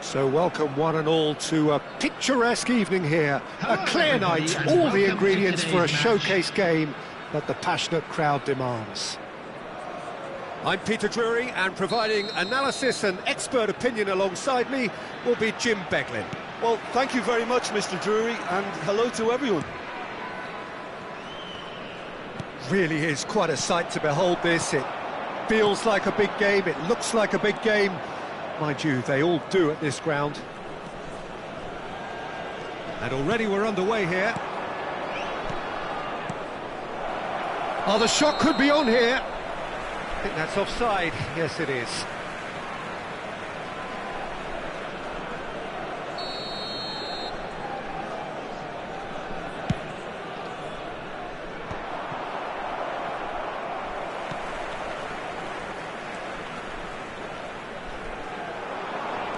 So welcome one and all to a picturesque evening here. A clear night, all the ingredients for a showcase game that the passionate crowd demands. I'm Peter Drury, and providing analysis and expert opinion alongside me will be Jim Beglin. Well, thank you very much, Mr. Drury, and hello to everyone. Really is quite a sight to behold this. It feels like a big game, it looks like a big game. Mind you, they all do at this ground. And already we're underway here. Oh, the shot could be on here. I think that's offside. Yes, it is.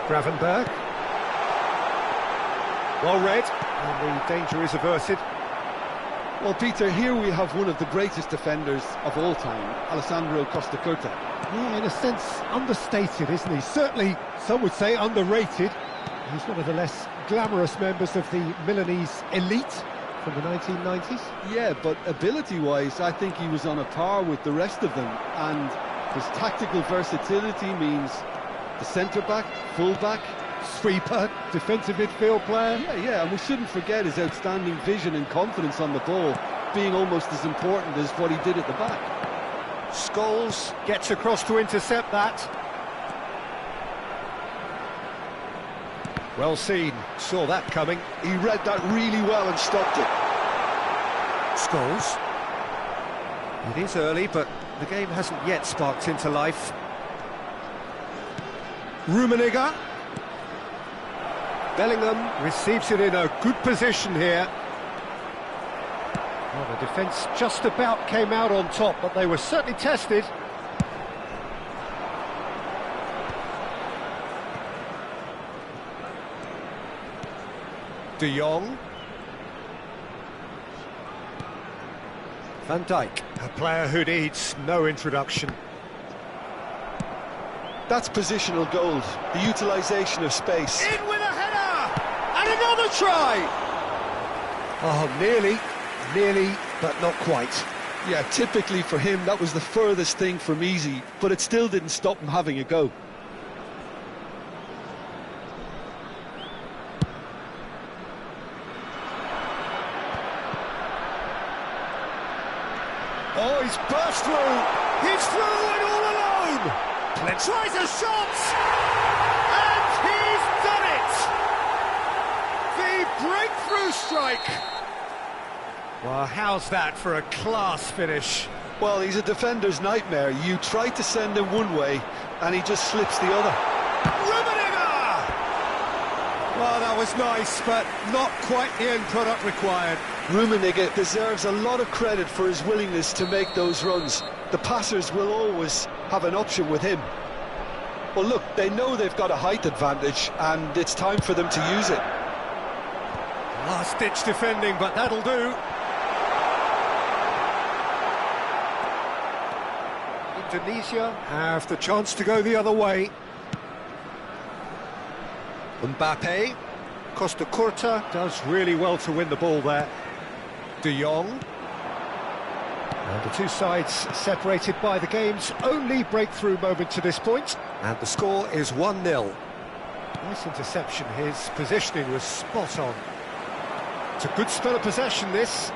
Gravenberg. Well read, and the danger is averted. Well, Peter, here we have one of the greatest defenders of all time, Alessandro Costacurta. Yeah, in a sense, understated, isn't he? Certainly, some would say underrated. He's one of the less glamorous members of the Milanese elite from the 1990s. Yeah, but ability-wise, I think he was on a par with the rest of them, and his tactical versatility means the centre-back, full-back, sweeper, defensive midfield player. Yeah, and we shouldn't forget his outstanding vision and confidence on the ball, being almost as important as what he did at the back. Scholes gets across to intercept that. Well seen, saw that coming. He read that really well and stopped it. Scholes. It is early, but the game hasn't yet sparked into life. Rummenigge. Bellingham receives it in a good position here. Well, the defence just about came out on top, but they were certainly tested. De Jong. Van Dijk, a player who needs no introduction. That's positional gold, the utilisation of space. In with a header! And another try! Oh, nearly, but not quite. Yeah, typically for him, that was the furthest thing from easy, but it still didn't stop him having a go. Oh, he's burst through! He's through and all alone! Tries a shot! And he's done it! The breakthrough strike! Well, how's that for a class finish? Well, he's a defender's nightmare. You try to send him one way, and he just slips the other. Rummenigge! Well, that was nice, but not quite the end product required. Rummenigge deserves a lot of credit for his willingness to make those runs. The passers will always have an option with him. Well, look, they know they've got a height advantage, and it's time for them to use it. Last-ditch defending, but that'll do. Indonesia have the chance to go the other way. Mbappe. Costacurta does really well to win the ball there. De Jong. And the two sides separated by the game's only breakthrough moment to this point. And the score is 1-0. Nice interception, his positioning was spot on. It's a good spell of possession, this.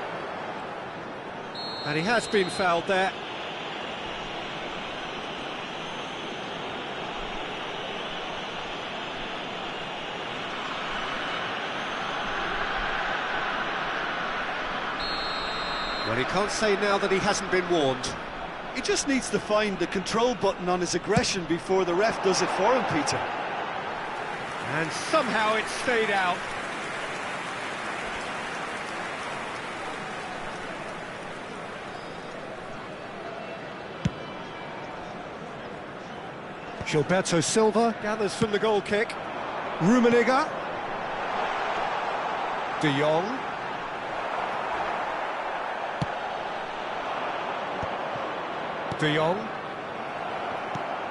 And he has been fouled there. Well, he can't say now that he hasn't been warned. He just needs to find the control button on his aggression before the ref does it for him, Peter. And somehow it stayed out. Gilberto Silva gathers from the goal kick. Rummenigge. De Jong. De Jong.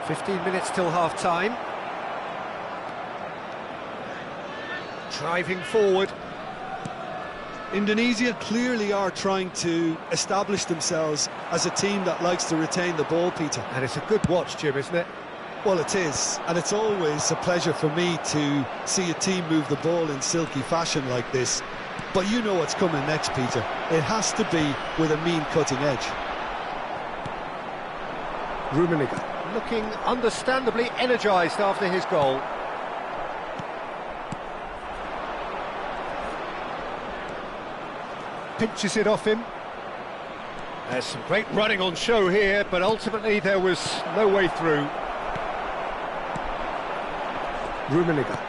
15 minutes till half-time. driving forward. Indonesia clearly are trying to establish themselves as a team that likes to retain the ball, Peter. And it's a good watch, Jim, isn't it? Well, it is, and it's always a pleasure for me to see a team move the ball in silky fashion like this. But you know what's coming next, Peter. It has to be with a mean cutting edge. Rummenigge looking understandably energised after his goal. Pinches it off him. There's some great running on show here, but ultimately there was no way through. Rummenigge.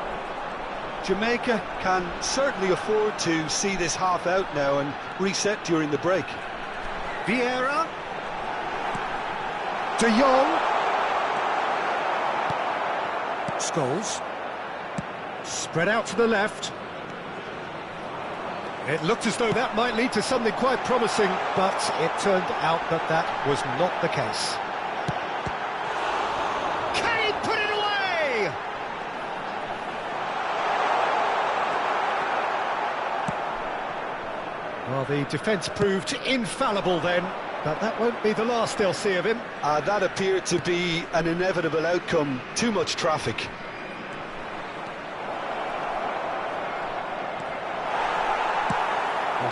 Jamaica can certainly afford to see this half out now and reset during the break. Vieira. De Jong. Scholes. Spread out to the left. It looked as though that might lead to something quite promising, but it turned out that that was not the case. Can he put it away? Well, the defence proved infallible then, but that won't be the last they'll see of him. That appeared to be an inevitable outcome. Too much traffic.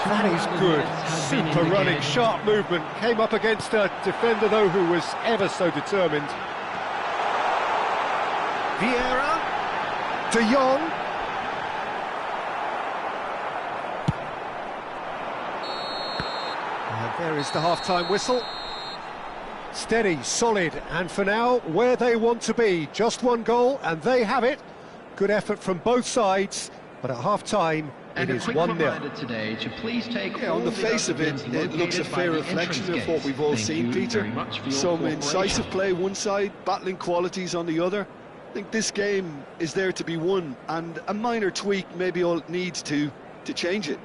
That is good, super running, sharp movement. Came up against a defender, though, who was ever so determined. Vieira. De Jong. And there is the half-time whistle. Steady, solid, and for now, where they want to be. Just one goal, and they have it. Good effort from both sides, but at half-time, it is 1-0. Today to please take on the face of it, it looks a fair reflection of what we've all seen, Peter. Some incisive play one side, battling qualities on the other. I think this game is there to be won, and a minor tweak maybe all it needs to change it.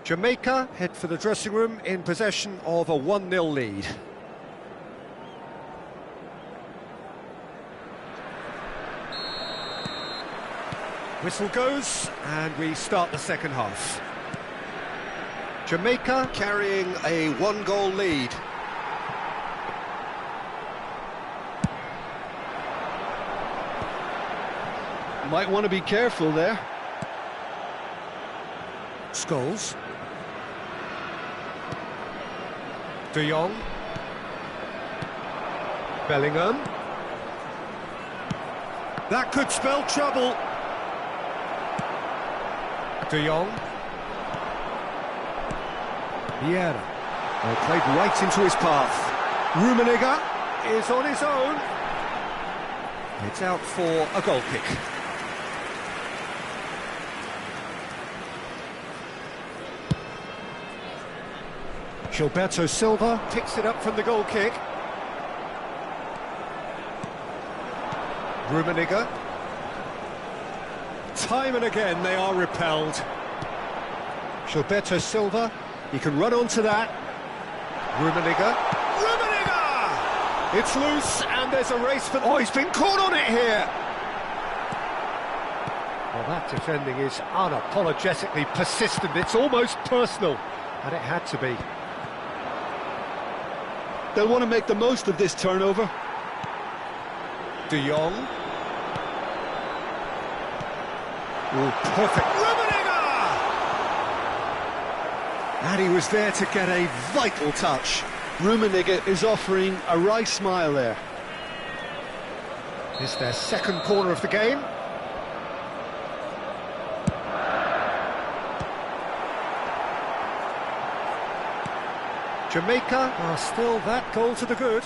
Jamaica head for the dressing room in possession of a 1-0 lead. Whistle goes, and we start the second half. Jamaica carrying a 1-goal lead. Might want to be careful there. Scholes. De Jong. Bellingham. That could spell trouble. De Jong. Vieira. Well, played right into his path. Rummenigge is on his own. It's out for a goal kick. Gilberto Silva picks it up from the goal kick. Rummenigge. Time and again they are repelled. Gilberto Silva, he can run onto that. Rummenigge. Rummenigge! It's loose and there's a race for... Oh, he's been caught on it here! Well, that defending is unapologetically persistent. It's almost personal, and it had to be. They'll want to make the most of this turnover. De Jong. Oh, perfect. Rummenigge! And he was there to get a vital touch. Rummenigge is offering a wry smile there. It's their second corner of the game. Jamaica are still that goal to the good.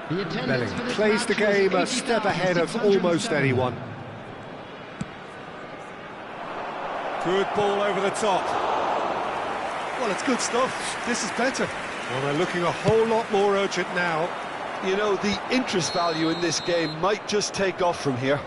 Bellingham plays the game a step ahead of almost anyone. Good ball over the top. Well, it's good stuff. This is better. Well, they're looking a whole lot more urgent now. You know, the interest value in this game might just take off from here.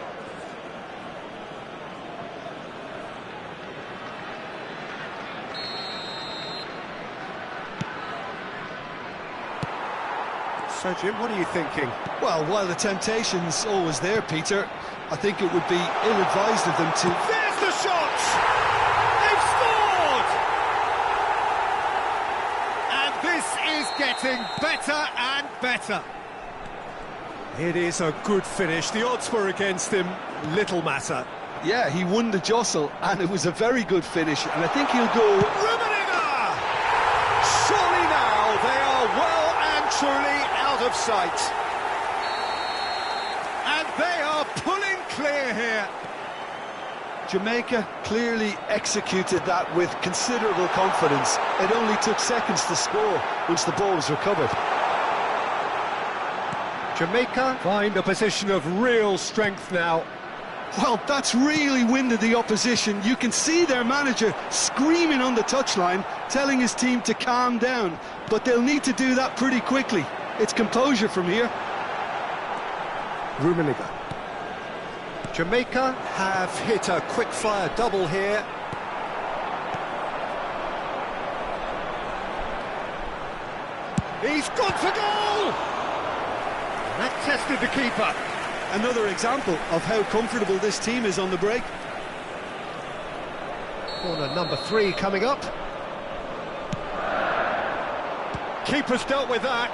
So, Jim, what are you thinking? Well, while the temptation's always there, Peter, I think it would be ill-advised of them to... There's the shot! They've scored! And this is getting better and better. It is a good finish. The odds were against him. Little matter. Yeah, he won the jostle, and it was a very good finish, and I think he'll go... Rummenigge! Surely now they are well and truly out of sight. And they are pulling clear here. Jamaica clearly executed that with considerable confidence. It only took seconds to score once the ball was recovered. Jamaica find a position of real strength now. Well, that's really winded the opposition. You can see their manager screaming on the touchline, telling his team to calm down. But they'll need to do that pretty quickly. It's composure from here. Rummenigge. Jamaica have hit a quick-fire double here. He's gone for goal! That tested the keeper. Another example of how comfortable this team is on the break. Corner number 3 coming up. Keeper's dealt with that.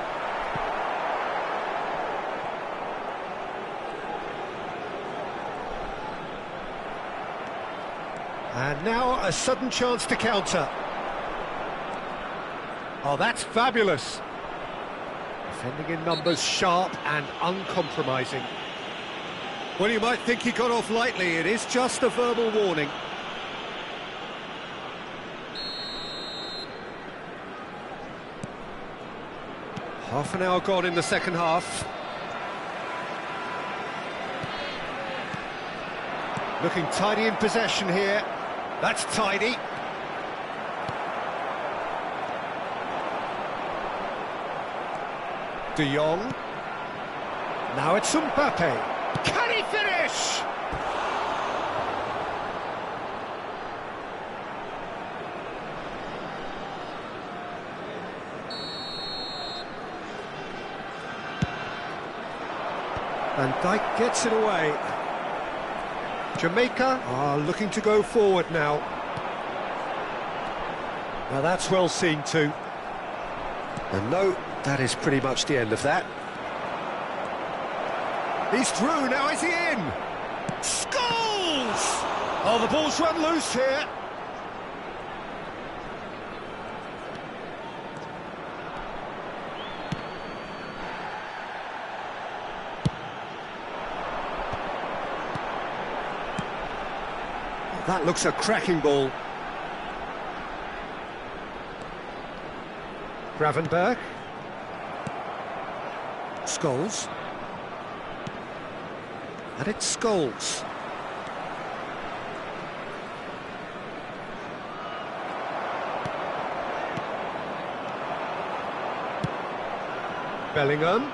And now a sudden chance to counter. Oh, that's fabulous. Defending in numbers, sharp and uncompromising. Well, you might think he got off lightly. It is just a verbal warning. Half an hour gone in the second half. Looking tidy in possession here. That's tidy. De Jong. Now it's Mbappe. Can he finish? Van Dijk gets it away. Jamaica are looking to go forward now. Now that's well seen too. And no, that is pretty much the end of that. He's through, now is he in? Scholes! Oh, the ball's run loose here. That looks a cracking ball. Gravenberch. Scholes. And it's Scholes. Bellingham.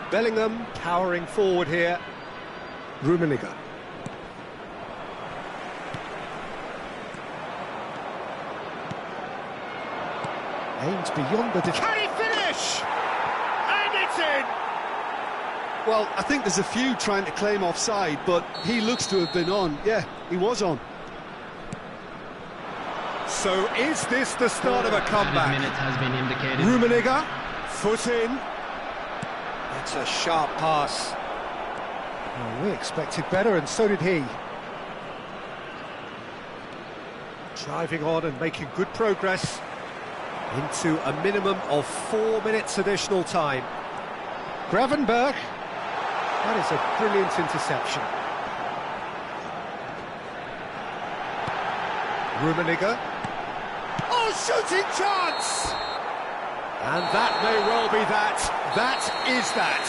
Bellingham powering forward here. Rummenigge. Aims beyond the... Can he finish? And it's in! Well, I think there's a few trying to claim offside, but he looks to have been on. Yeah, he was on. So is this the start of a comeback? Minute has been indicated. Rummenigge, foot in. That's a sharp pass. Well, we expected better, and so did he. Driving on and making good progress into a minimum of 4 minutes additional time. Gravenberch. That is a brilliant interception. Rummenigge. Oh, shooting chance! And that may well be that. That is that.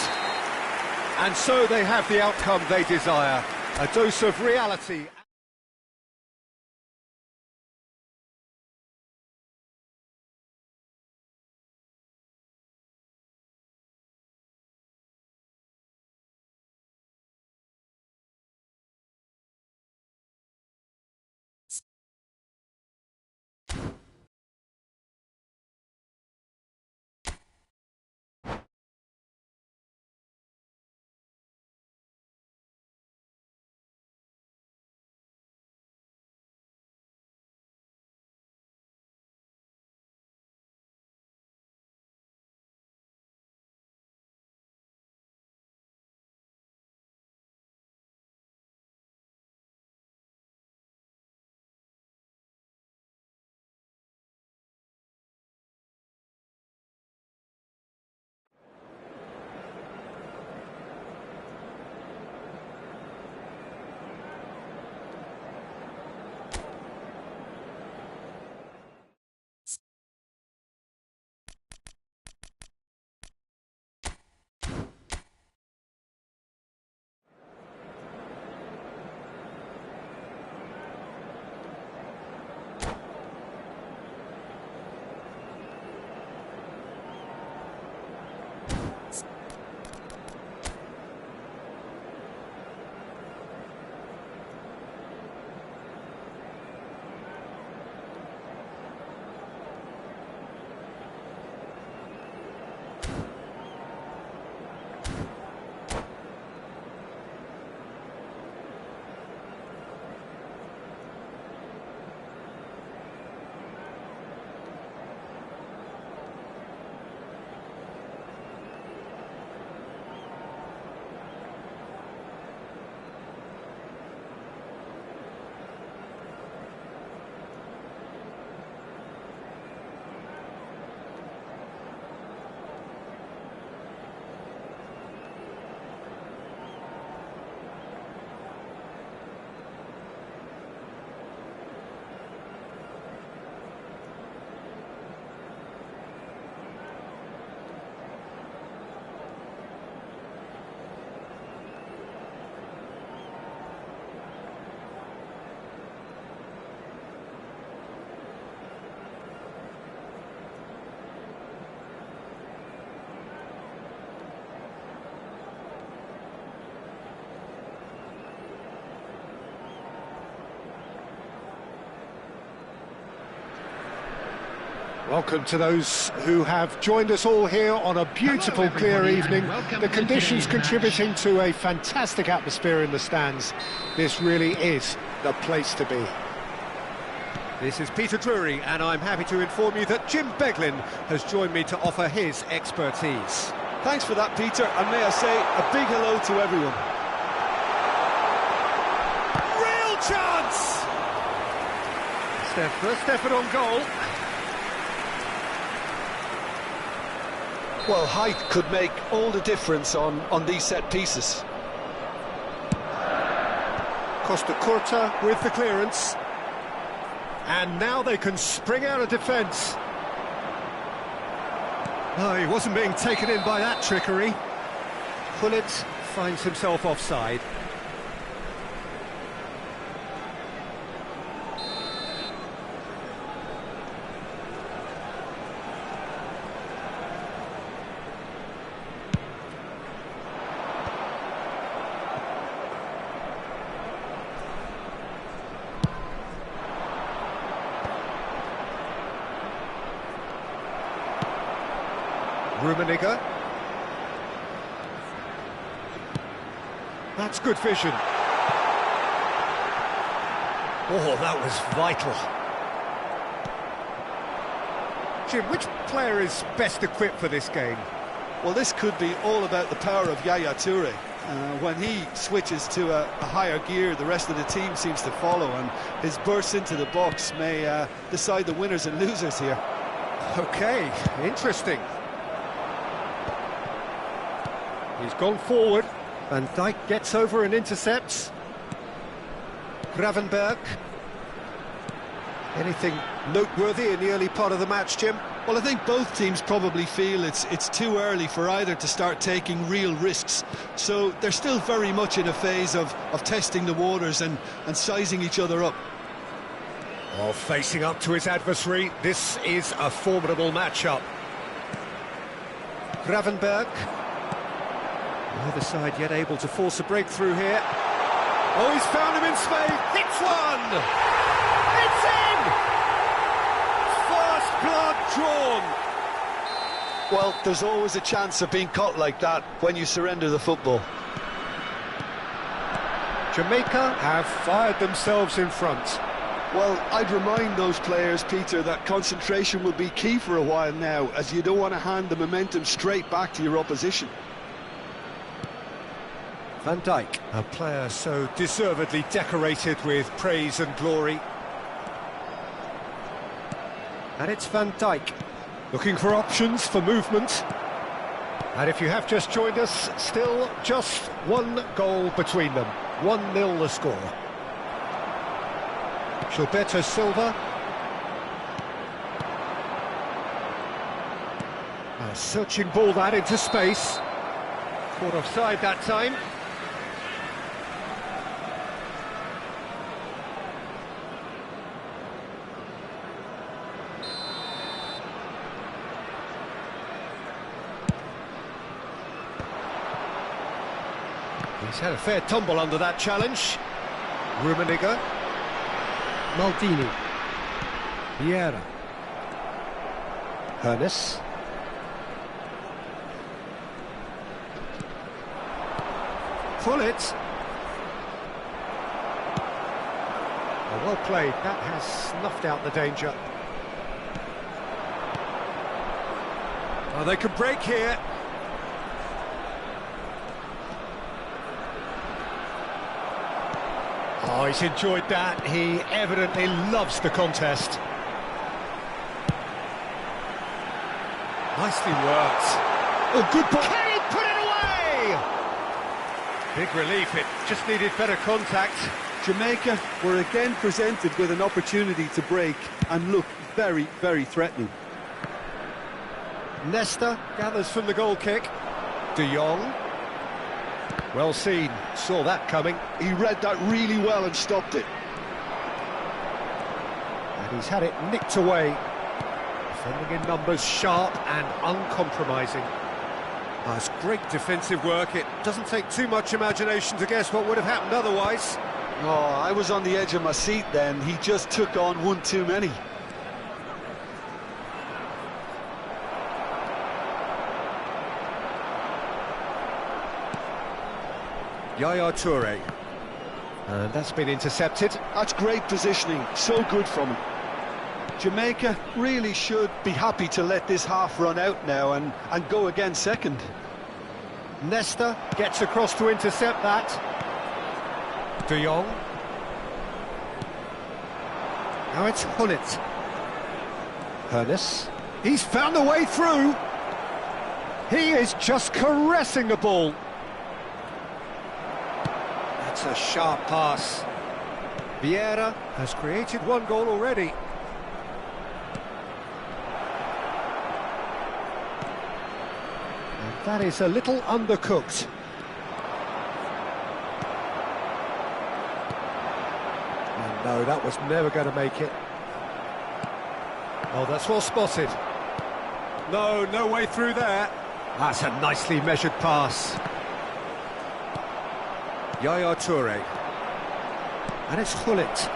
And so they have the outcome they desire. A dose of reality. Welcome to those who have joined us all here on a beautiful, clear evening. The conditions contributing to a fantastic atmosphere in the stands. This really is the place to be. This is Peter Drury, and I'm happy to inform you that Jim Beglin has joined me to offer his expertise. Thanks for that, Peter, and may I say a big hello to everyone. Real chance! It's their first effort on goal. Well, height could make all the difference on these set pieces. Costa Curta with the clearance. And now they can spring out of defence. Oh, he wasn't being taken in by that trickery. Gullit finds himself offside. Rummenigge. That's good vision. Oh, that was vital. Jim, which player is best equipped for this game? Well, this could be all about the power of Yaya Toure. When he switches to a higher gear, the rest of the team seems to follow, and his burst into the box may decide the winners and losers here. Okay, interesting. He's gone forward. Van Dijk gets over and intercepts. Gravenberch. Anything noteworthy in the early part of the match, Jim? Well, I think both teams probably feel it's too early for either to start taking real risks. So they're still very much in a phase of testing the waters and sizing each other up. Oh, facing up to his adversary, this is a formidable matchup. Gravenberch. Neither side yet able to force a breakthrough here. Oh, he's found him in space. Hits one! It's in! First blood drawn. Well, there's always a chance of being caught like that when you surrender the football. Jamaica have fired themselves in front. Well, I'd remind those players, Peter, that concentration will be key for a while now, as you don't want to hand the momentum straight back to your opposition. Van Dijk, a player so deservedly decorated with praise and glory. And it's Van Dijk, looking for options for movement. And if you have just joined us, still just one goal between them. 1-0 the score. Gilberto Silva. A searching ball that into space. Caught offside that time. He's had a fair tumble under that challenge. Rummenigge. Maldini. Vieira. Hernes. Gullit. Oh, well played. That has snuffed out the danger. Oh, they could break here. Oh, he's enjoyed that. He evidently loves the contest. Nicely worked. Oh, good ball. Can he put it away? Big relief. It just needed better contact. Jamaica were again presented with an opportunity to break and look very, very threatening. Nesta gathers from the goal kick. De Jong. Well seen, saw that coming. He read that really well and stopped it. And he's had it nicked away. Defending in numbers, sharp and uncompromising. Oh, it's great defensive work. It doesn't take too much imagination to guess what would have happened otherwise. Oh, I was on the edge of my seat then. He just took on one too many. Yaya Toure. And that's been intercepted. That's great positioning, so good from him. Jamaica really should be happy to let this half run out now and go again second. Nesta gets across to intercept that. De Jong. Now it's Gullit. Hernes. He's found a way through. He is just caressing the ball. That's a sharp pass. Vieira has created one goal already. And that is a little undercooked. And no, that was never going to make it. Oh, that's well spotted. No way through there. That's a nicely measured pass. Yaya Toure. And it's Gullit.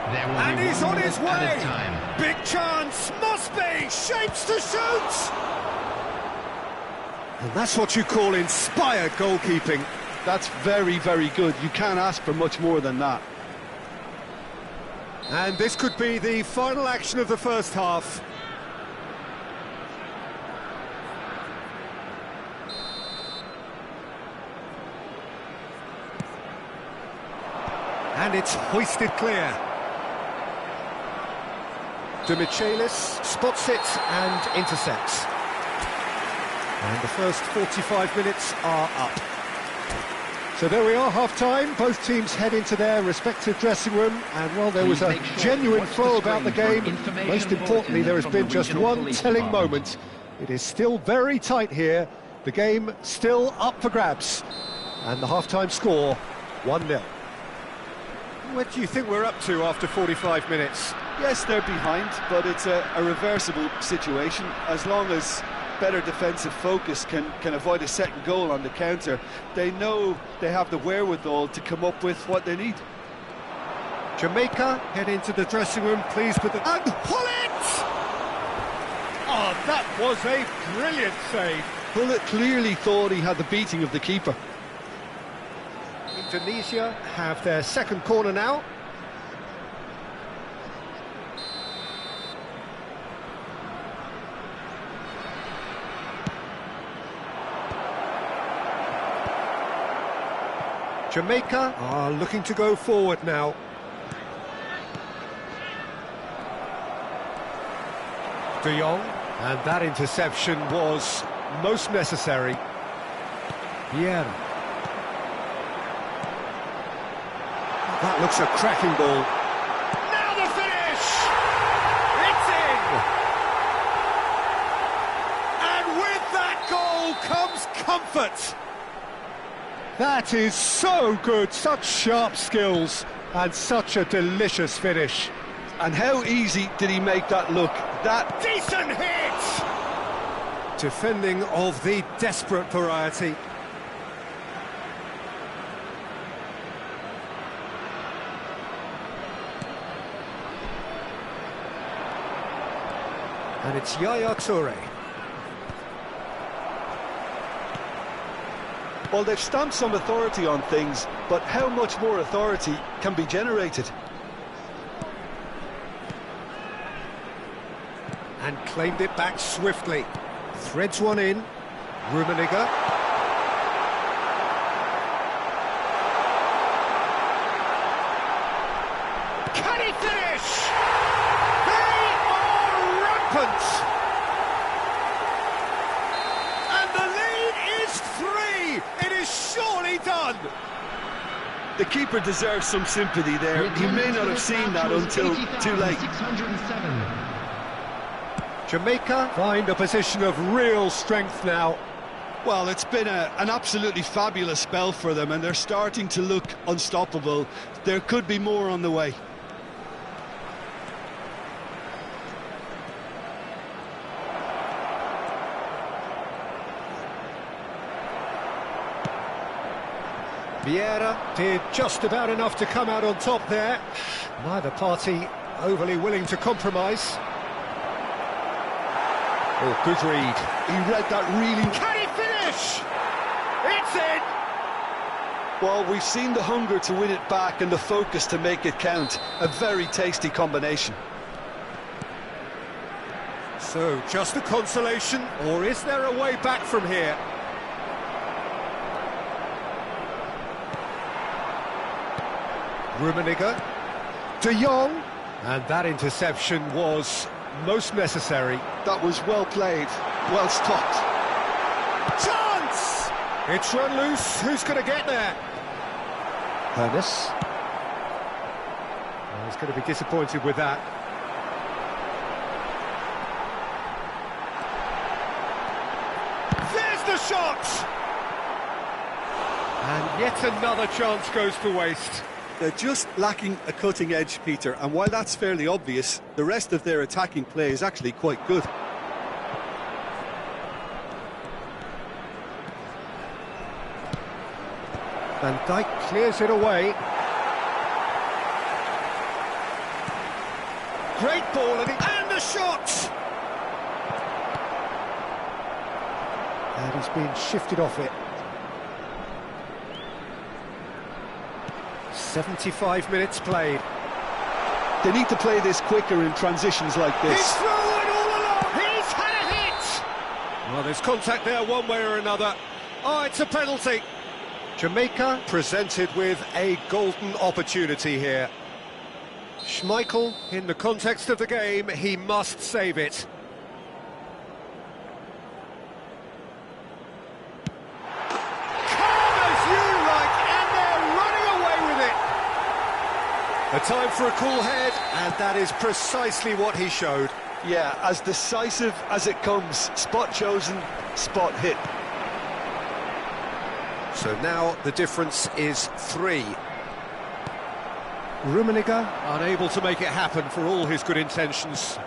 And he's on his way! Big chance, must be! Shapes to shoot! And that's what you call inspired goalkeeping. That's very, very good. You can't ask for much more than that. And this could be the final action of the first half. And it's hoisted clear. De Michelis spots it and intercepts. And the first 45 minutes are up. So there we are, half-time. Both teams head into their respective dressing room. And while there was a genuine flow about the game, most importantly, there has been just one telling moment. It is still very tight here. The game still up for grabs. And the half-time score, 1-0. What do you think we're up to after 45 minutes? Yes, they're behind, but it's a reversible situation. As long as better defensive focus can avoid a second goal on the counter, they know they have the wherewithal to come up with what they need. Jamaica head into the dressing room pleased with the... And Gullit! Oh, that was a brilliant save. Gullit clearly thought he had the beating of the keeper. Indonesia have their second corner now. Jamaica are looking to go forward now. De Jong, and that interception was most necessary. Vieira. That looks a cracking ball. Now the finish! It's in! And with that goal comes comfort. That is so good, such sharp skills, and such a delicious finish. And how easy did he make that look? That decent hit! Defending of the desperate variety. And it's Yaya Toure. Well, they've stamped some authority on things, but how much more authority can be generated? And claimed it back swiftly. Threads one in. Rummenigge. Can he finish? They are rampant! And the lead is 3! It is surely done! The keeper deserves some sympathy there. He may not have seen that until too late. Jamaica find a position of real strength now. Well, it's been an absolutely fabulous spell for them, and they're starting to look unstoppable. There could be more on the way. Vieira did just about enough to come out on top there. Neither party overly willing to compromise. Oh, good read. He read that really... Can he finish? It's in! Well, we've seen the hunger to win it back and the focus to make it count. A very tasty combination. So, just a consolation, or is there a way back from here? Rummenigge, De Jong, and that interception was most necessary. That was well played, well stopped. Chance! It's run loose, who's going to get there? Hernes. Well, he's going to be disappointed with that. There's the shot! And yet another chance goes to waste. They're just lacking a cutting edge, Peter, and while that's fairly obvious, the rest of their attacking play is actually quite good. Van Dijk clears it away. Great ball, and the shot! And he's been shifted off it. 75 minutes played. They need to play this quicker in transitions like this. He's through and all along! He's had a hit! Well, there's contact there one way or another. Oh, it's a penalty. Jamaica presented with a golden opportunity here. Schmeichel, in the context of the game, he must save it. Calm as you like, and they're running away with it. A time for a cool head, and that is precisely what he showed. Yeah, as decisive as it comes. Spot chosen, spot hit. So now the difference is 3. Rummenigge unable to make it happen for all his good intentions.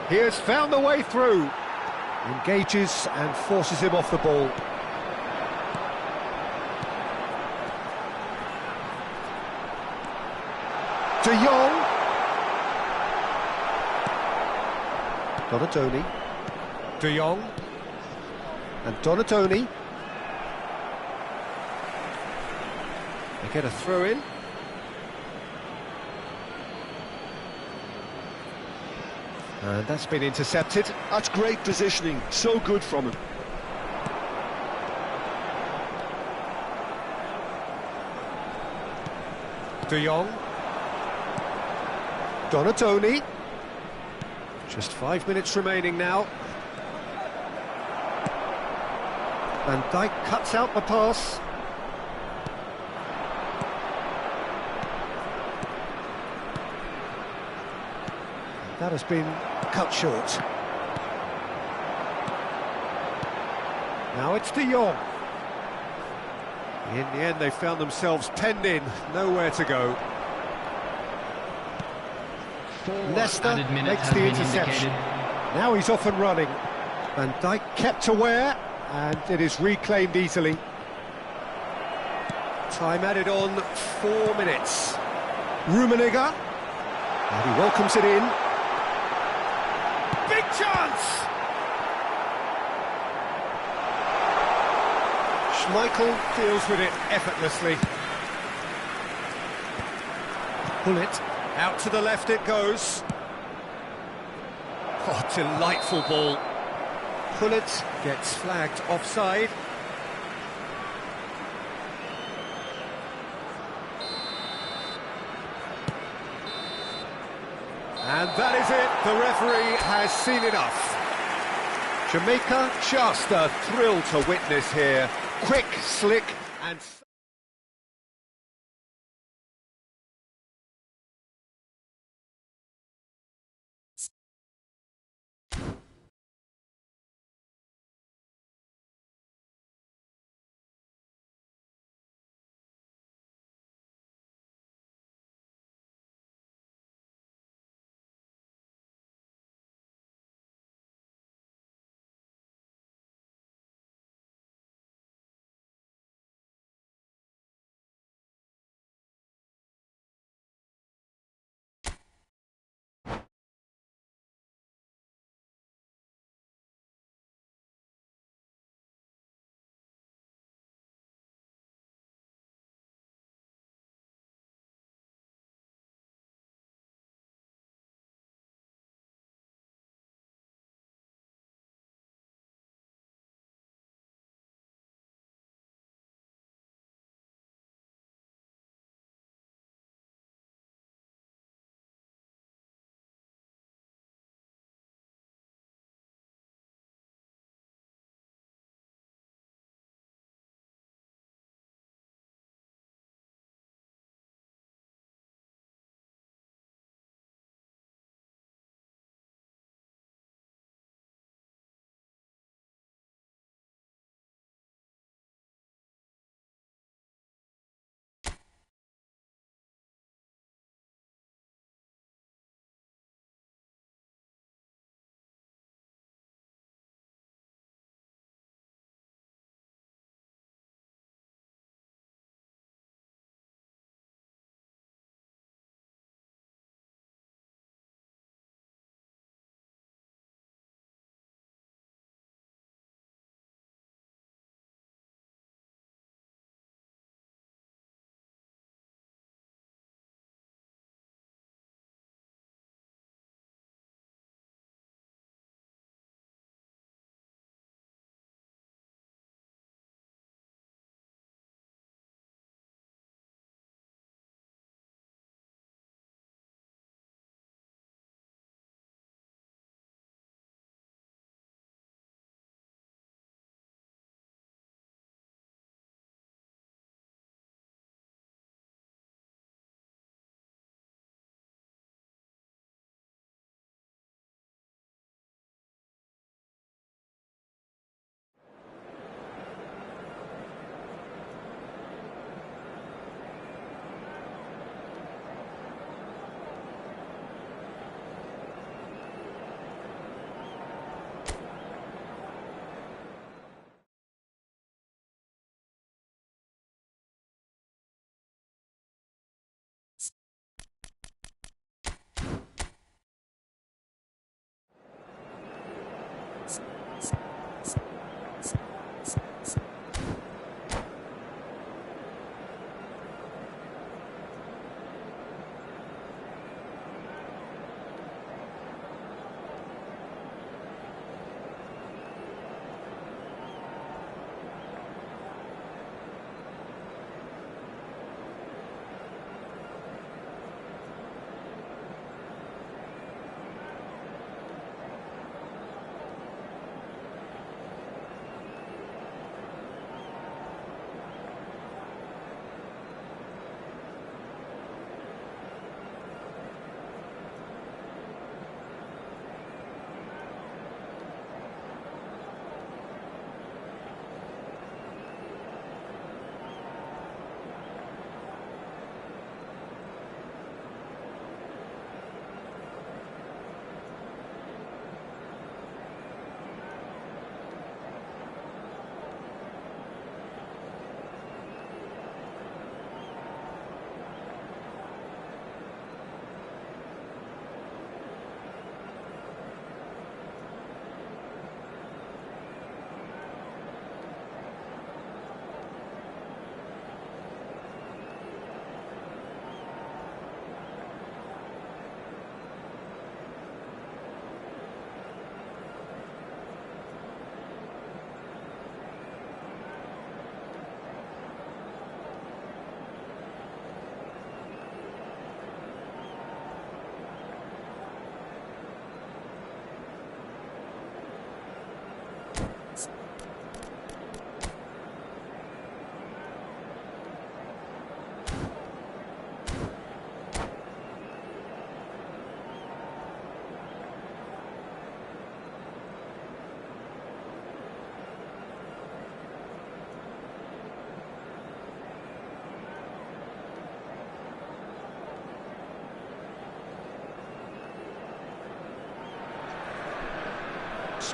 He has found the way through. Engages and forces him off the ball. De Jong. Donatoni. De Jong. And Donatoni. They get a throw in. And that's been intercepted. That's great positioning, so good from him. De Jong. Donatoni. Just 5 minutes remaining now. Van Dijk cuts out the pass. That has been cut short. Now it's De Jong. In the end, they found themselves penned in, nowhere to go. Leicester makes the interception. Now he's off and running. Van Dijk kept aware, and it is reclaimed easily. Time added on 4 minutes. Rummenigge, and he welcomes it in. Big chance! Schmeichel deals with it effortlessly. Bullet, out to the left it goes. Oh, delightful ball. Bullet gets flagged offside. And that is it, the referee has seen enough. Jamaica, just a thrill to witness here. Quick, slick and...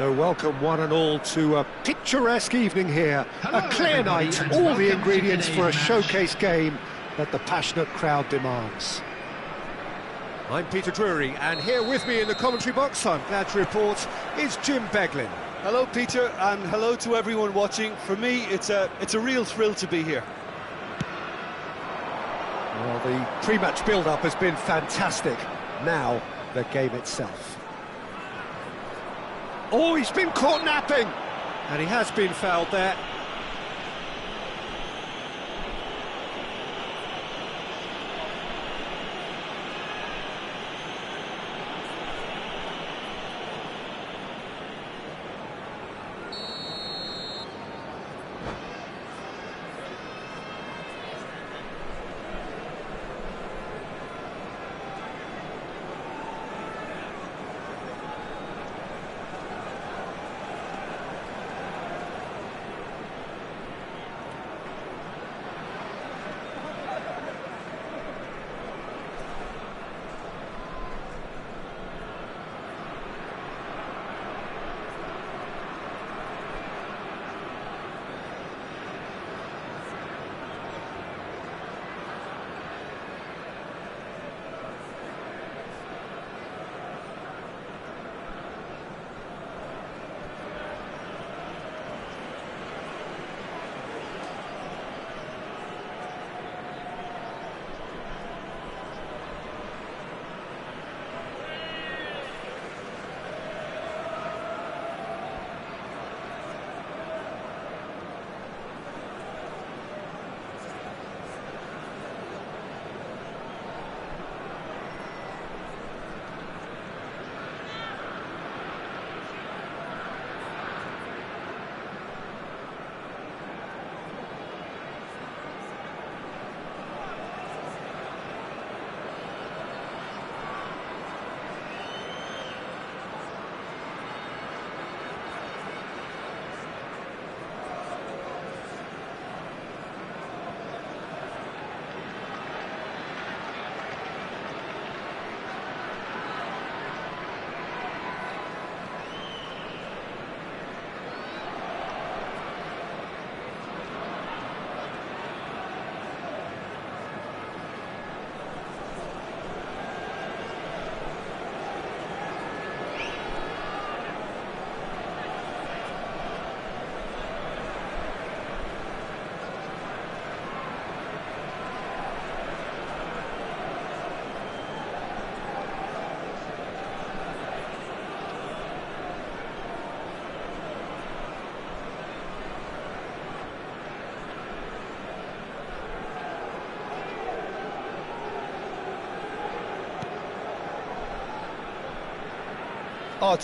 So welcome one and all to a picturesque evening here. A clear night, all the ingredients for a showcase game that the passionate crowd demands. I'm Peter Drury, and here with me in the commentary box, I'm glad to report, is Jim Beglin. Hello, Peter, and hello to everyone watching. For me, it's a real thrill to be here. Well, the pre-match build-up has been fantastic. Now, the game itself. Oh, he's been caught napping! And he has been fouled there.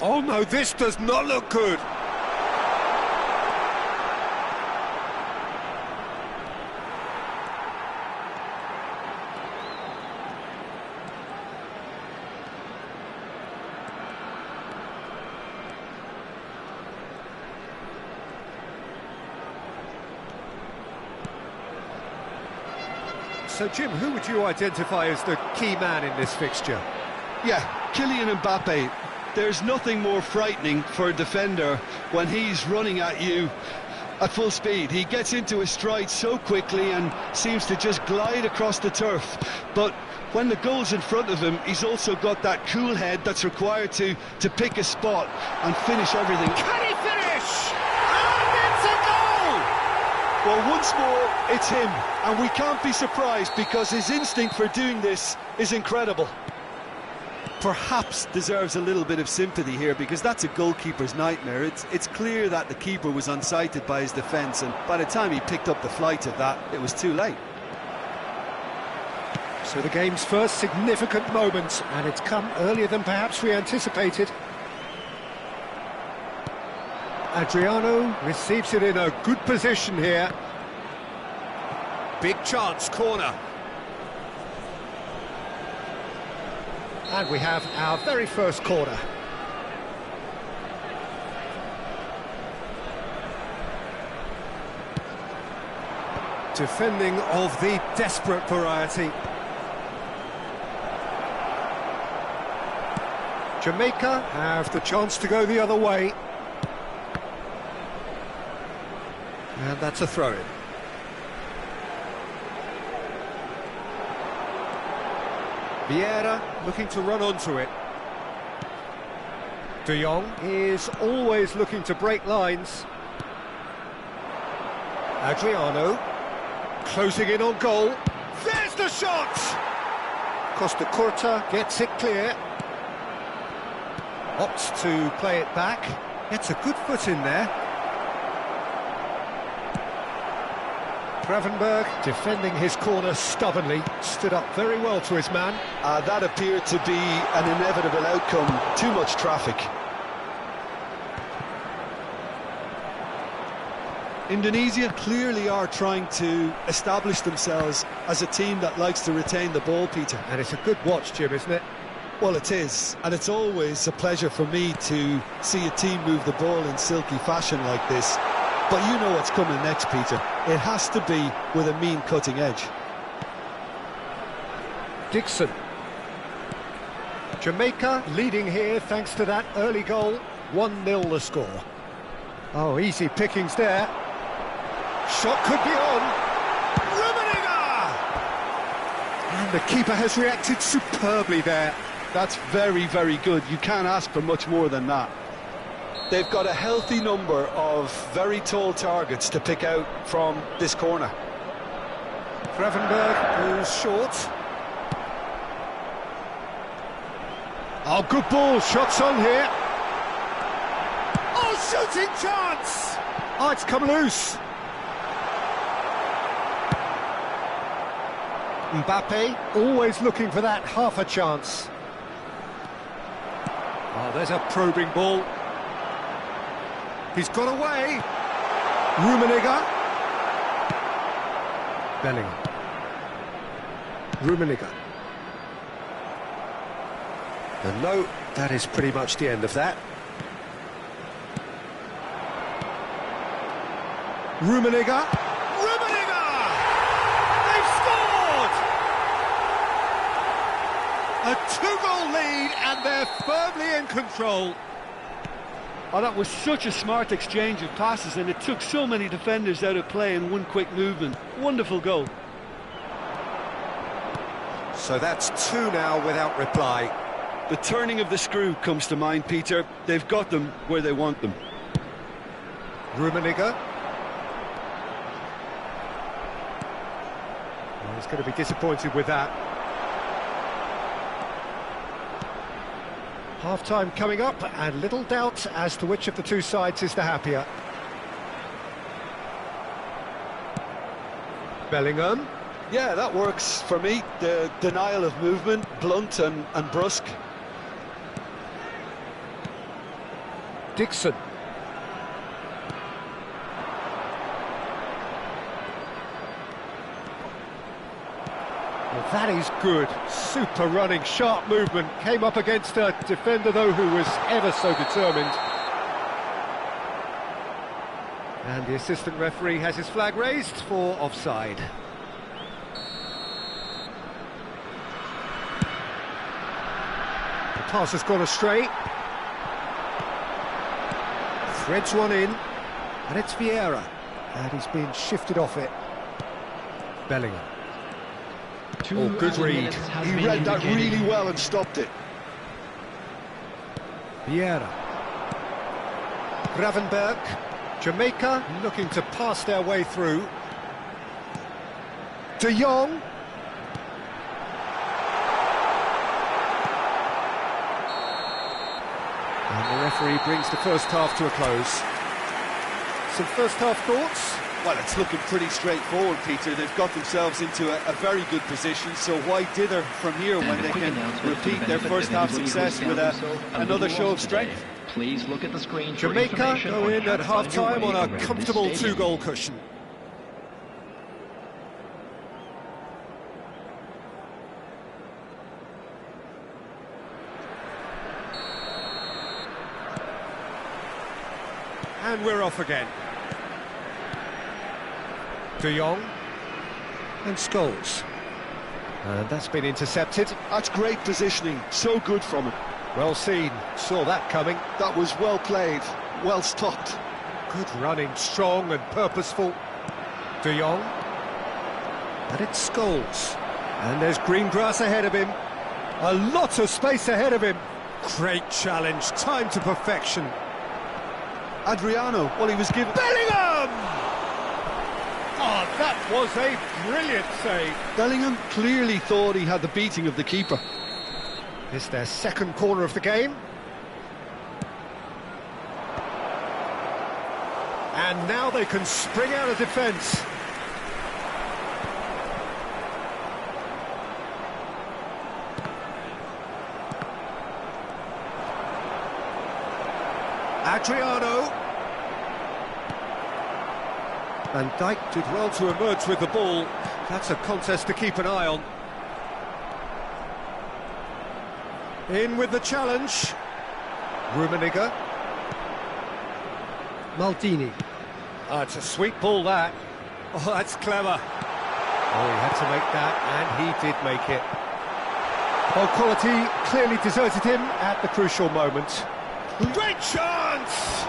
Oh no, this does not look good. So Jim, who would you identify as the key man in this fixture? Yeah, Kylian Mbappe. There's nothing more frightening for a defender when he's running at you at full speed. He gets into his stride so quickly and seems to just glide across the turf. But when the goal's in front of him, he's also got that cool head that's required to pick a spot and finish everything. Can he finish? And it's a goal! Well, once more, it's him. And we can't be surprised because his instinct for doing this is incredible. Perhaps deserves a little bit of sympathy here because that's a goalkeeper's nightmare. It's clear that the keeper was unsighted by his defence, and by the time he picked up the flight of that, it was too late. So the game's first significant moment, and it's come earlier than perhaps we anticipated. Adriano receives it in a good position here. Big chance, corner. And we have our very first corner. Defending of the desperate variety. Jamaica have the chance to go the other way. And that's a throw-in. Vieira looking to run onto it. De Jong is always looking to break lines. Adriano closing in on goal. There's the shot! Costa Curta gets it clear. Opts to play it back. Gets a good foot in there. Gravenberg defending his corner stubbornly. Stood up very well to his man. That appeared to be an inevitable outcome. Too much traffic. Indonesia clearly are trying to establish themselves as a team that likes to retain the ball, Peter. And it's a good watch, Jim, isn't it? Well, it is, and it's always a pleasure for me to see a team move the ball in silky fashion like this. But you know what's coming next, Peter. It has to be with a mean cutting edge. Dixon. Jamaica leading here thanks to that early goal. 1-0 the score. Oh, easy pickings there. Shot could be on. Rummenigge! And the keeper has reacted superbly there. That's very, very good. You can't ask for much more than that. They've got a healthy number of very tall targets to pick out from this corner. Gravenberg goes short. Oh, good ball. Shots on here. Oh, shooting chance! Oh, it's come loose. Mbappe always looking for that half a chance. Oh, there's a probing ball. He's got away. Rummenigge. Bellingham. Rummenigge. And no, that is pretty much the end of that. Rummenigge. Rummenigge! They've scored! A 2-goal lead and they're firmly in control. Oh, that was such a smart exchange of passes, and it took so many defenders out of play in one quick movement. Wonderful goal. So that's 2 now without reply. The turning of the screw comes to mind, Peter. They've got them where they want them. Rummenigge. Well, he's going to be disappointed with that. Half-time coming up, and little doubt as to which of the two sides is the happier. Bellingham. Yeah, that works for me. The denial of movement, blunt and brusque. Dixon. Well, that is good. Super running, sharp movement. Came up against a defender, though, who was ever so determined. And the assistant referee has his flag raised for offside. The pass has gone astray. Threads one in, and it's Vieira. And he's been shifted off it. Bellingham. Oh, good read. He read that really well and stopped it. Vieira. Gravenberg. Jamaica looking to pass their way through. De Jong. And the referee brings the first half to a close. Some first half thoughts? Well, it's looking pretty straightforward, Peter. They've got themselves into a very good position, so why dither from here when they can repeat their first half success with another show of strength? Please look at the screen. Jamaica go in at half-time on a comfortable 2-goal cushion. And we're off again. De Jong and Scholes. And that's been intercepted. That's great positioning, so good from him. Well seen, saw that coming. That was well played, well stopped. Good running, strong and purposeful. De Jong. And it's Scholes. And there's green grass ahead of him. A lot of space ahead of him. Great challenge, time to perfection. Adriano, well, he was given... Bellingham! Oh, that was a brilliant save. Bellingham clearly thought he had the beating of the keeper. It's their second corner of the game. And now they can spring out of defence. Adriano. Van Dijk did well to emerge with the ball. That's a contest to keep an eye on. In with the challenge. Rummenigge. Maldini. Oh, it's a sweet ball, that. Oh, that's clever. Oh, he had to make that, and he did make it. Well, quality clearly deserted him at the crucial moment. Great chance!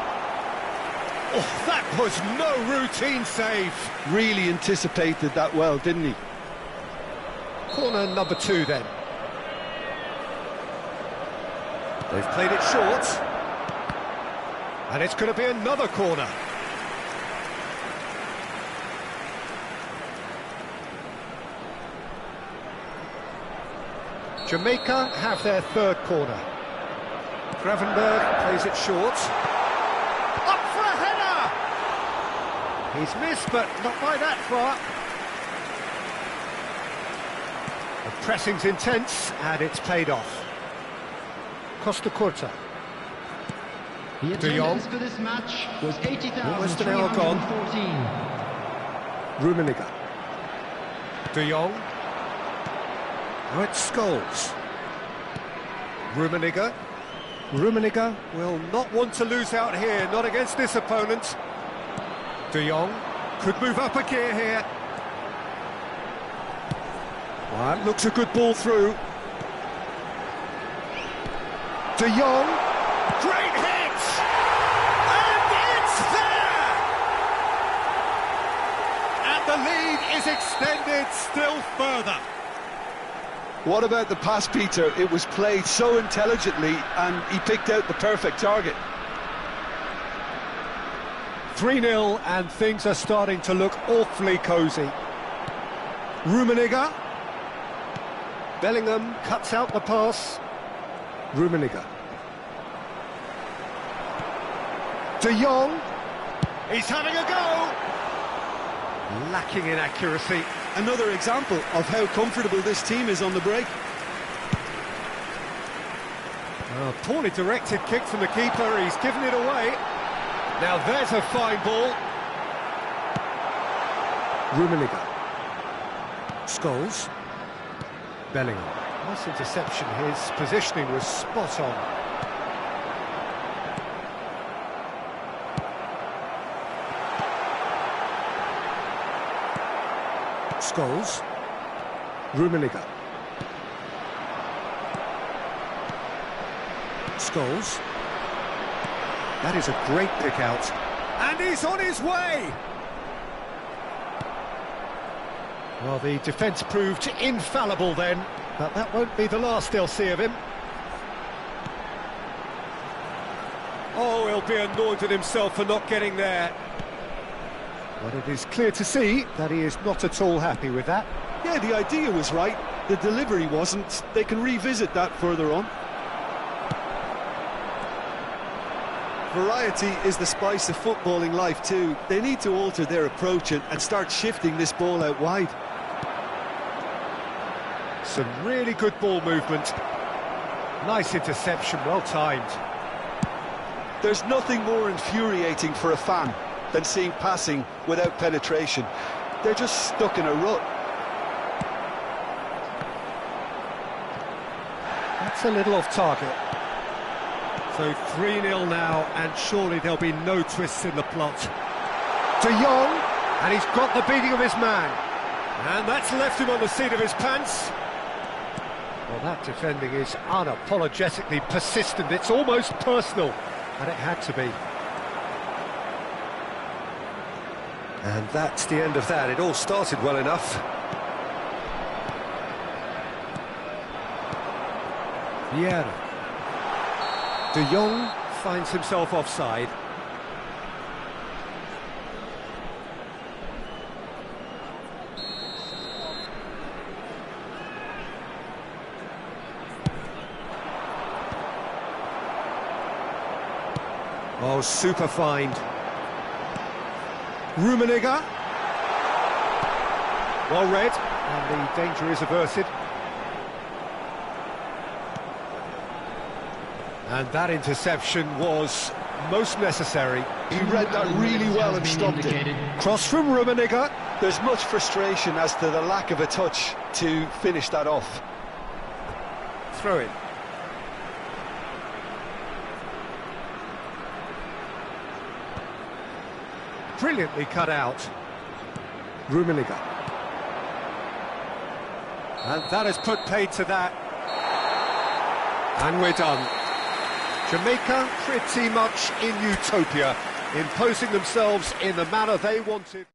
Oh, that was no routine save. Really anticipated that well, didn't he? Corner number 2, then. They've played it short. And it's going to be another corner. Jamaica have their third corner. Gravenberg plays it short. Up for a header! He's missed, but not by that far. The pressing's intense, and it's paid off. Costa Curta. The De Jong. attendance for this match was Almost an hour gone. 80,314. Rummenigge. De Jong. Now it's Scholes. Rummenigge. Rummenigge will not want to lose out here, not against this opponent. De Jong could move up a gear here. Well, that looks a good ball through. De Jong. Great hit! And it's there! And the lead is extended still further. What about the pass, Peter? It was played so intelligently and he picked out the perfect target. 3-0 and things are starting to look awfully cosy. Rummenigge. Bellingham cuts out the pass. Rummenigge. De Jong. He's having a go. Lacking in accuracy. Another example of how comfortable this team is on the break. Oh, poorly directed kick from the keeper, he's given it away. Now there's a fine ball. Rummenigge. Scholes. Bellingham. Nice interception, his positioning was spot on. Scholes. Rummenigge. Scholes. That is a great pick out. And he's on his way! Well, the defence proved infallible then, but that won't be the last they'll see of him. Oh, he'll be annoyed with himself for not getting there. But it is clear to see that he is not at all happy with that. Yeah, the idea was right, the delivery wasn't. They can revisit that further on. Variety is the spice of footballing life too. They need to alter their approach and start shifting this ball out wide. Some really good ball movement. Nice interception, well timed. There's nothing more infuriating for a fan than seeing passing without penetration. They're just stuck in a rut. That's a little off target. So 3-0 now, and surely there'll be no twists in the plot. De Jong, and he's got the beating of his man. And that's left him on the seat of his pants. Well, that defending is unapologetically persistent. It's almost personal, and it had to be. And that's the end of that. It all started well enough. Vieira. De Jong finds himself offside. Oh, super find. Rummenigge. Well read, and the danger is averted. And that interception was most necessary. He read that really well and stopped it. Cross from Rummenigge. There's much frustration as to the lack of a touch to finish that off. Throw it. Brilliantly cut out. Rummenigge. And that has put paid to that. And we're done. Jamaica pretty much in utopia, imposing themselves in the manner they wanted.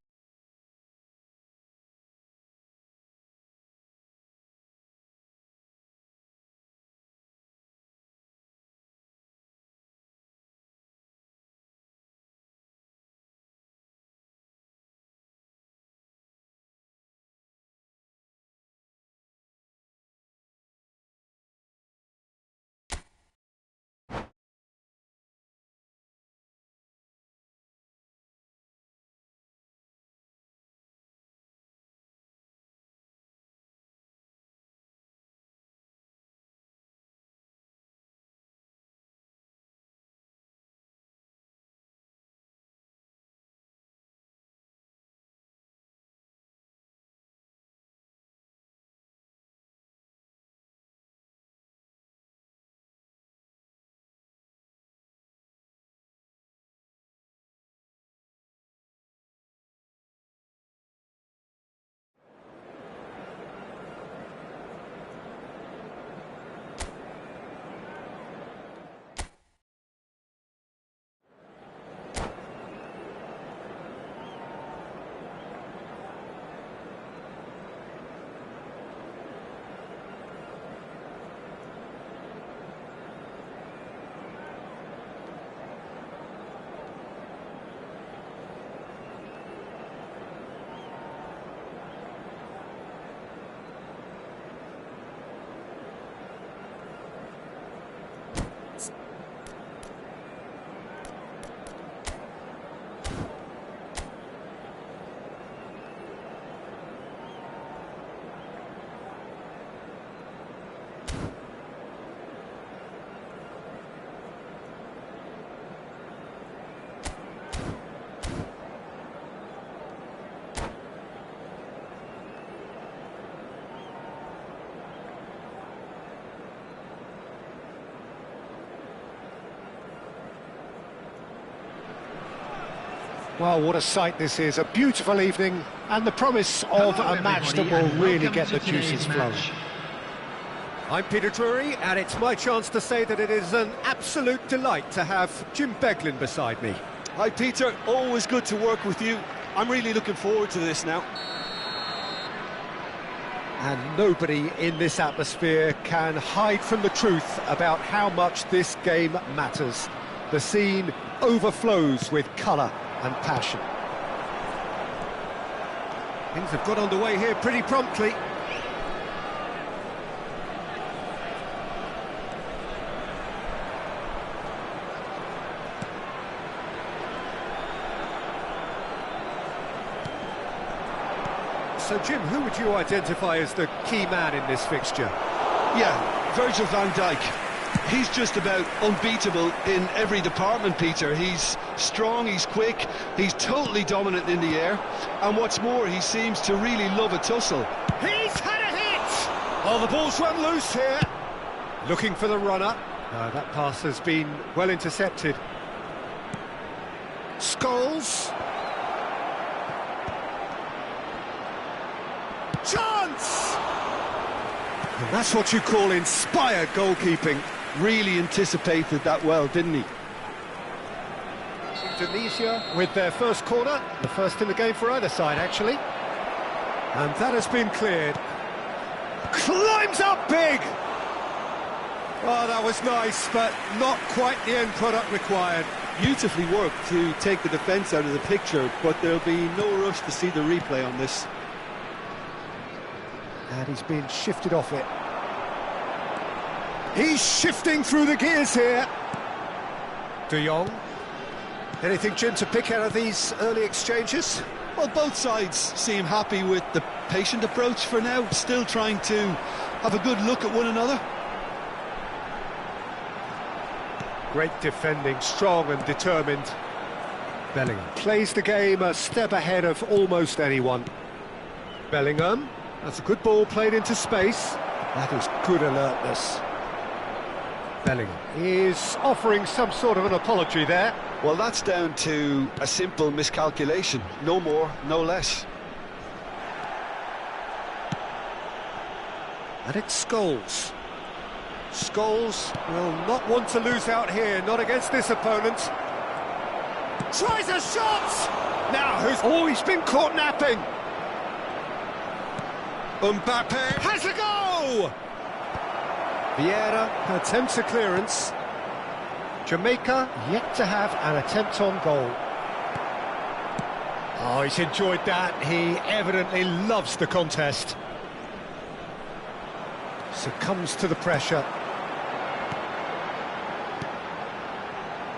Well, what a sight this is. A beautiful evening and the promise of a match that will really get the juices flowing. I'm Peter Drury, and it's my chance to say that it is an absolute delight to have Jim Beglin beside me. Hi Peter, always good to work with you. I'm really looking forward to this now. And nobody in this atmosphere can hide from the truth about how much this game matters. The scene overflows with colour and passion. Things have got underway here pretty promptly. So Jim, who would you identify as the key man in this fixture? Yeah, Virgil van Dijk. He's just about unbeatable in every department, Peter. He's strong, he's quick, he's totally dominant in the air, and what's more, he seems to really love a tussle. He's had a hit! Oh, the ball's run loose here. Looking for the runner. That pass has been well intercepted. Scholes. Chance! And that's what you call inspired goalkeeping. Really anticipated that well, didn't he? Indonesia with their first corner, the first in the game for either side, actually. And that has been cleared. Climbs up big! Oh, that was nice, but not quite the end product required. Beautifully worked to take the defence out of the picture, but there'll be no rush to see the replay on this. And he's been shifted off it. He's shifting through the gears here. De Jong. Anything, Jim, to pick out of these early exchanges? Well, both sides seem happy with the patient approach for now, still trying to have a good look at one another. Great defending, strong and determined. Bellingham plays the game a step ahead of almost anyone. Bellingham, that's a good ball played into space. That is good alertness. Bellingham is offering some sort of an apology there. Well, that's down to a simple miscalculation. No more, no less. And it's Scholes. Scholes will not want to lose out here, not against this opponent. Tries a shot! Now, Oh, he's been caught napping! Mbappe has a go! Vieira attempts a clearance. Jamaica yet to have an attempt on goal. Oh, he's enjoyed that. He evidently loves the contest. Succumbs to the pressure.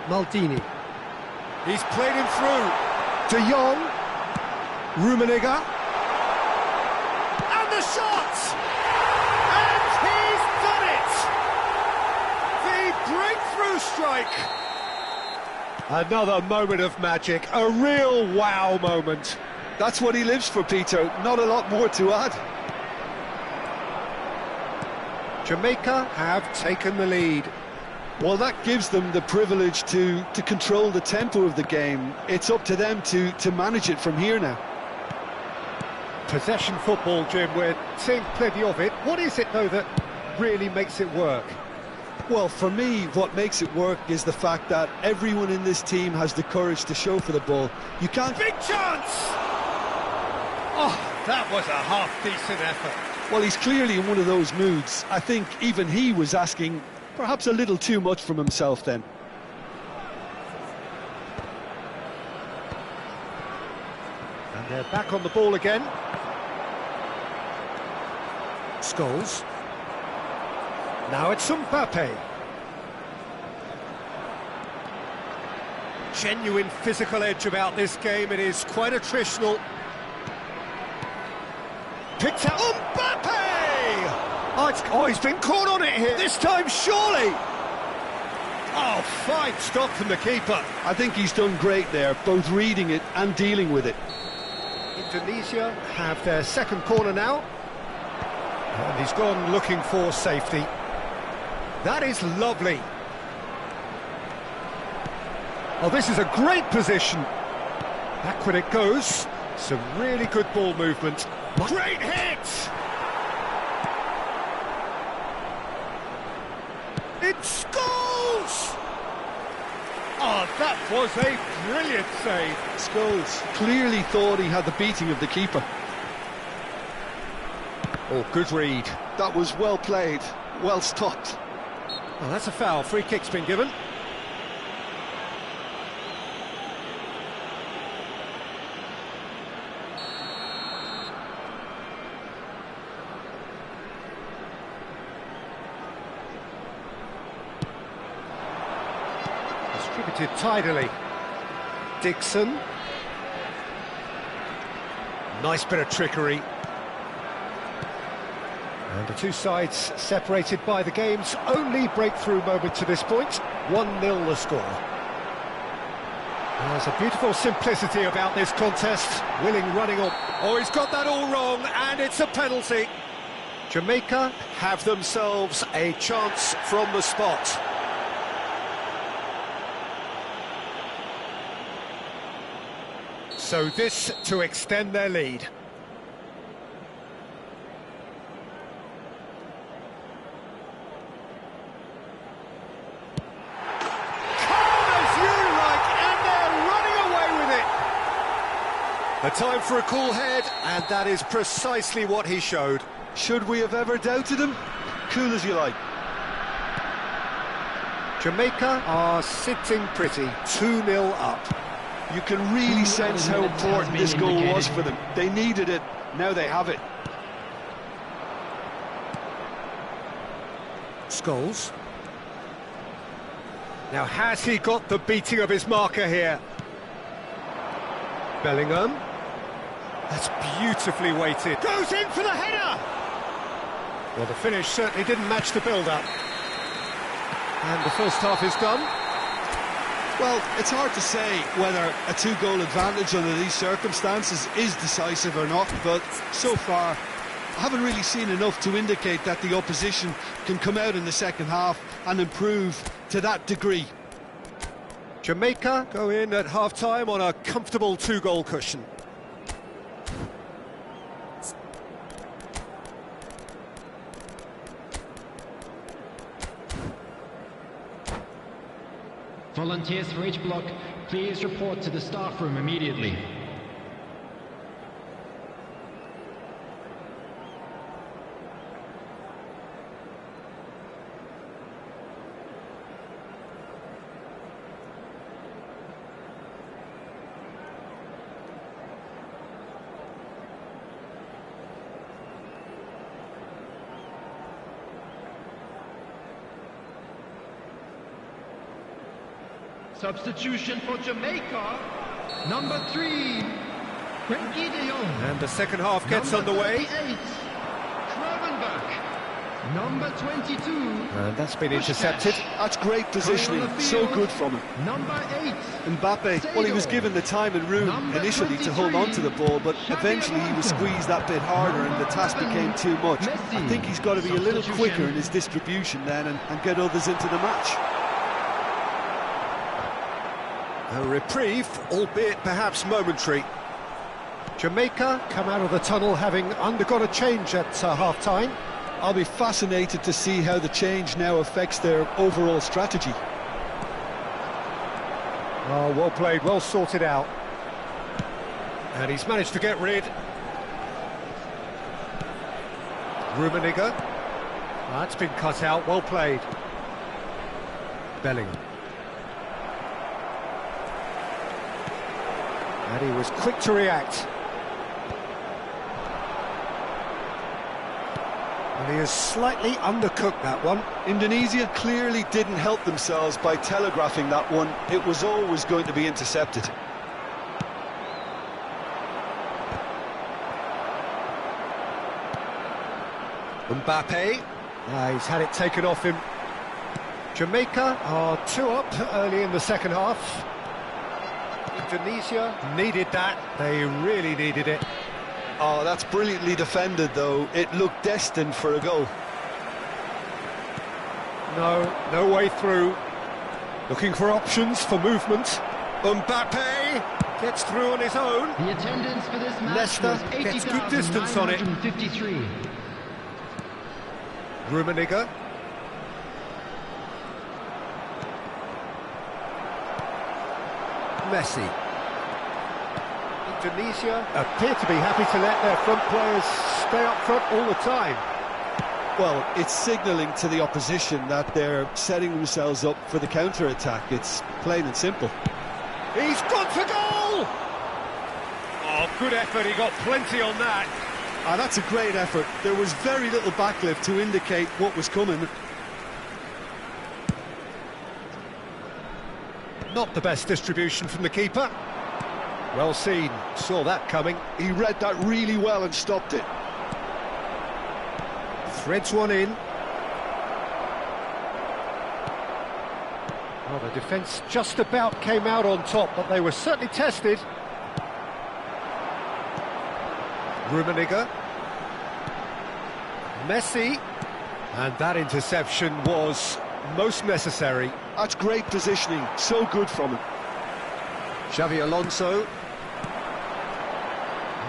Maldini. He's played him through. De Jong. Rummenigge. And the shot! And he's done it! The breakthrough strike. Another moment of magic. A real wow moment. That's what he lives for, Peter. Not a lot more to add. Jamaica have taken the lead. Well, that gives them the privilege to control the tempo of the game. It's up to them to manage it from here now. Possession football, Jim, we're seeing plenty of it. What is it, though, that really makes it work? Well, for me, what makes it work is the fact that everyone in this team has the courage to show for the ball. You can't... Big chance! Oh, that was a half-decent effort. Well, he's clearly in one of those moods. I think even he was asking perhaps a little too much from himself then. And they're back on the ball again. Scholes. Now it's Mbappe. Genuine physical edge about this game. It is quite attritional. Picked out Mbappe! Oh, he's been caught on it here. This time, surely. Oh, fine stop from the keeper. I think he's done great there, both reading it and dealing with it. Indonesia have their second corner now. And he's gone looking for safety. That is lovely. Oh, this is a great position. Back when it goes. Some really good ball movement. Great hit! It scores! Oh, that was a brilliant save. Scholes clearly thought he had the beating of the keeper. Oh, good read. That was well played, well stopped. Oh, that's a foul. Free kick's been given. Distributed tidily. Dixon. Nice bit of trickery. And the two sides separated by the game's only breakthrough moment to this point. 1-0 the score. There's a beautiful simplicity about this contest. Willing running on. Oh, he's got that all wrong, and it's a penalty. Jamaica have themselves a chance from the spot. So this to extend their lead. Calm as you like, and they're time for a cool head, and that is precisely what he showed. Should we have ever doubted him? Cool as you like. Jamaica are sitting pretty, 2-0 up. You can really sense how important this goal was for them. They needed it, now they have it. Scholes. Now, has he got the beating of his marker here? Bellingham. That's beautifully weighted. Goes in for the header! Well, the finish certainly didn't match the build-up. And the first half is done. Well, it's hard to say whether a two-goal advantage under these circumstances is decisive or not, but so far I haven't really seen enough to indicate that the opposition can come out in the second half and improve to that degree. Jamaica go in at half-time on a comfortable 2-goal cushion. Volunteers for each block, please report to the staff room immediately. Substitution for Jamaica, number 3, Frenkie de Jong. And the second half gets underway. Gravenberch, number 22. And that's been intercepted. That's great positioning, so good from him. Number 8. Mbappe, well, he was given the time and room initially to hold on to the ball, but eventually he was squeezed that bit harder and the task became too much. I think he's got to be a little quicker in his distribution then and get others into the match. A reprieve, albeit perhaps momentary. Jamaica come out of the tunnel having undergone a change at half-time. I'll be fascinated to see how the change now affects their overall strategy. Oh, well played, well sorted out. And he's managed to get rid. Rummenigge. That's been cut out, well played. Bellingham. And he was quick to react. And he has slightly undercooked that one. Indonesia clearly didn't help themselves by telegraphing that one. It was always going to be intercepted. Mbappe. He's had it taken off him. Jamaica are 2 up early in the second half. Indonesia needed that. They really needed it. Oh, that's brilliantly defended, though. It looked destined for a goal. No way through. Looking for options for movement. Mbappe gets through on his own. The attendance for this match Leicester was gets good distance on it. 80,953. Rummenigge. Messi. Indonesia appear to be happy to let their front players stay up front all the time. Well, it's signalling to the opposition that they're setting themselves up for the counter-attack. It's plain and simple. He's gone for goal! Oh, good effort, he got plenty on that. That's a great effort. There was very little backlift to indicate what was coming. Not the best distribution from the keeper. Well seen, saw that coming. He read that really well and stopped it. Threads one in. Well, the defence just about came out on top, but they were certainly tested. Rummenigge. Messi. And that interception was most necessary. That's great positioning, so good from him. Xabi Alonso.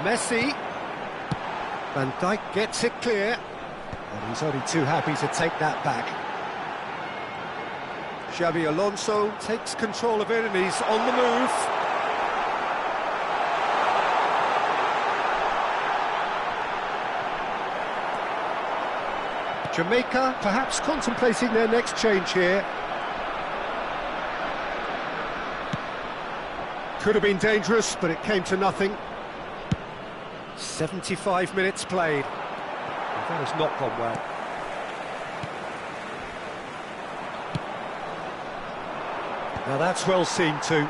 Messi. Van Dijk gets it clear. And he's only too happy to take that back. Xabi Alonso takes control of it and he's on the move. Jamaica perhaps contemplating their next change here. Could have been dangerous, but it came to nothing. 75 minutes played. That has not gone well. Now that's well seen too.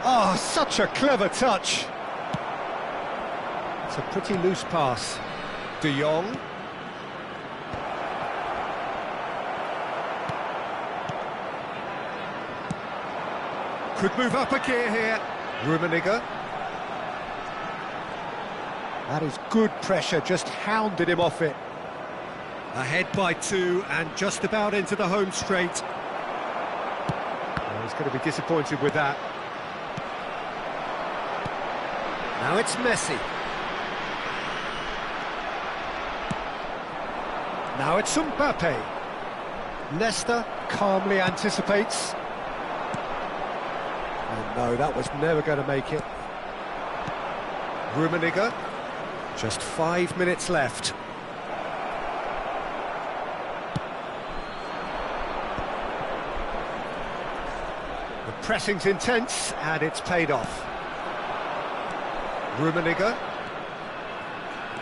Oh, such a clever touch. It's a pretty loose pass. De Jong. Could move up a gear here. Rummenigge. That is good pressure, just hounded him off it. Ahead by 2 and just about into the home straight. Oh, he's going to be disappointed with that. Now it's Messi. Now it's Mbappe. Nesta calmly anticipates. And no, that was never going to make it. Rummenigge. Just 5 minutes left. The pressing's intense and it's paid off. Rummenigge.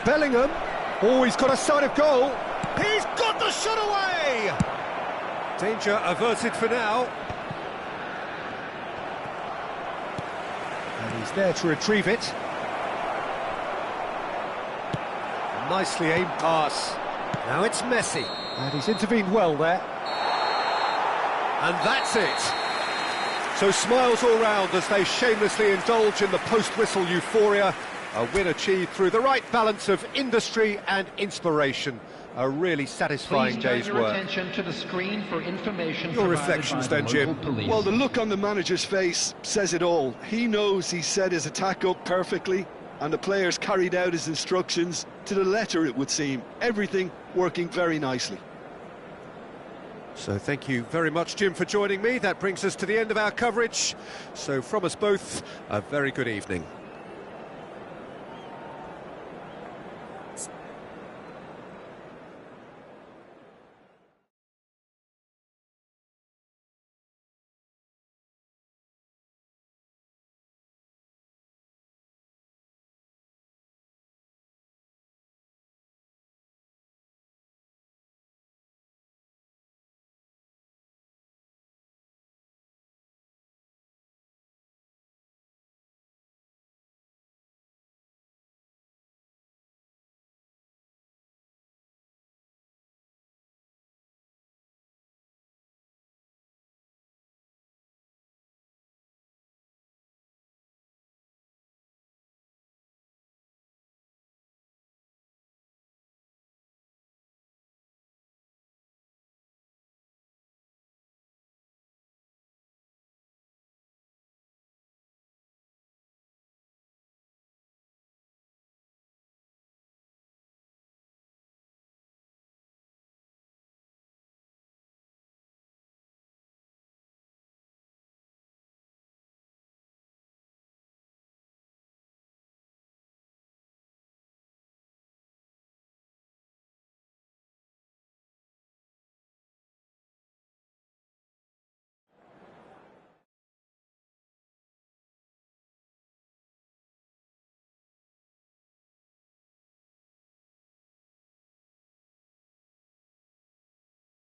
Bellingham. Oh, he's got a sight of goal. He's got the shot away! Danger averted for now. And he's there to retrieve it. A nicely aimed pass. Now it's Messi. And he's intervened well there. And that's it. So smiles all round as they shamelessly indulge in the post-whistle euphoria. A win achieved through the right balance of industry and inspiration. A really satisfying day's work. Attention to the screen for information. Your reflections then, Jim? Well, the look on the manager's face says it all. He knows he set his attack up perfectly, and the players carried out his instructions to the letter, it would seem. Everything working very nicely. So thank you very much, Jim, for joining me. That brings us to the end of our coverage. So from us both, a very good evening.